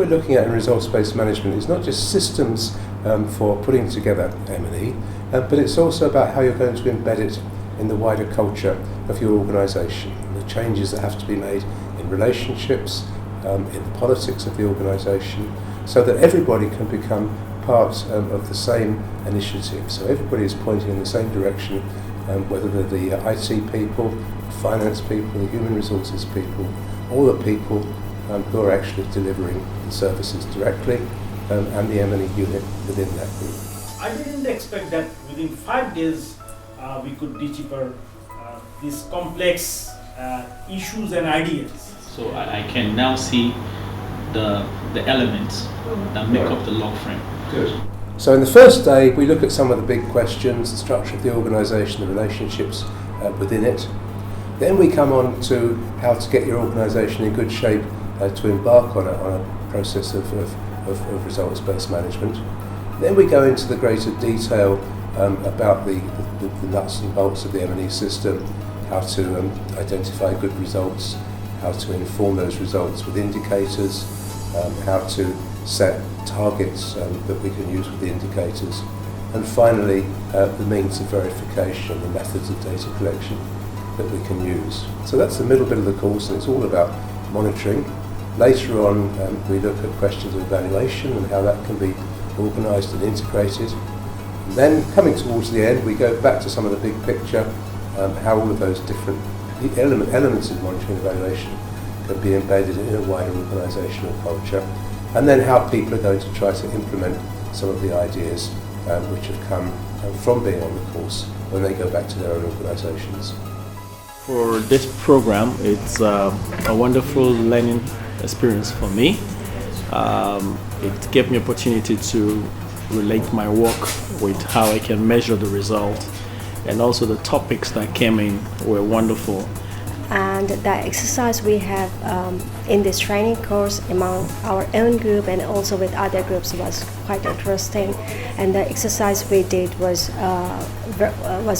we're looking at in results-based management is not just systems for putting together M&E, but it's also about how you're going to embed it in the wider culture of your organisation, the changes that have to be made in relationships, in the politics of the organisation, so that everybody can become part of the same initiative. So everybody is pointing in the same direction, whether they're the IT people, finance people, the human resources people, all the people who are actually delivering the services directly, and the M&E unit within that group. I didn't expect that within 5 days we could decipher these complex issues and ideas. So I can now see the elements that make up the log frame. Good. So in the first day, we look at some of the big questions, the structure of the organisation, the relationships within it. Then we come on to how to get your organisation in good shape to embark on a process of results-based management. Then we go into the greater detail about the nuts and bolts of the M&E system, how to identify good results, how to inform those results with indicators, how to set targets that we can use with the indicators, and finally the means of verification, the methods of data collection that we can use. So that's the middle bit of the course, and it's all about monitoring. Later on we look at questions of evaluation and how that can be organised and integrated. And then coming towards the end, we go back to some of the big picture, how all of those different elements of monitoring and evaluation can be embedded in a wider organisational culture, and then how people are going to try to implement some of the ideas which have come from being on the course when they go back to their own organisations. For this program, it's a wonderful learning experience for me. It gave me opportunity to relate my work with how I can measure the result, and also the topics that came in were wonderful. And the exercise we have in this training course among our own group and also with other groups was quite interesting. And the exercise we did was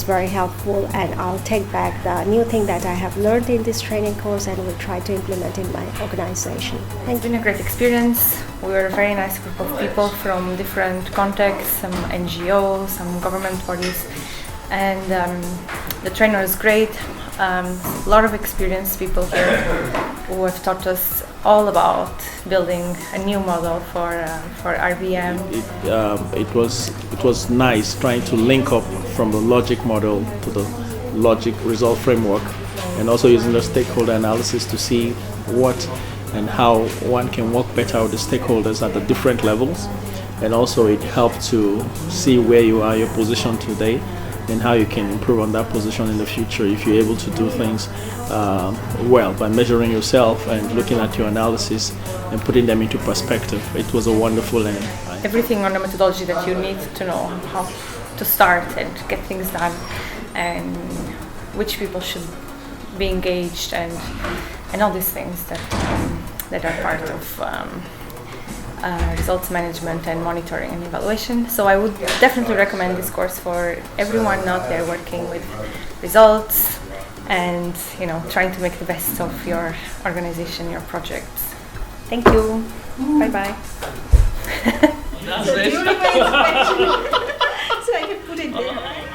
very helpful, and I'll take back the new thing that I have learned in this training course and will try to implement in my organization. It's been a great experience. We were a very nice group of people from different contexts, some NGOs, some government bodies, and the trainer is great. A lot of experienced people here who have taught us all about building a new model for RBM. It was nice trying to link up from the logic model to the logic result framework, and also using the stakeholder analysis to see what and how one can work better with the stakeholders at the different levels. And also it helped to see where you are, your position today, and how you can improve on that position in the future if you're able to do things well by measuring yourself and looking at your analysis and putting them into perspective. It was a wonderful learning. Everything on the methodology that you need to know how to start and get things done, and which people should be engaged, and all these things that are part of results management and monitoring and evaluation. So I would definitely recommend this course for everyone out there working with results and trying to make the best of your organization, your projects. Thank you. Bye bye. So do you remember so I can put it there?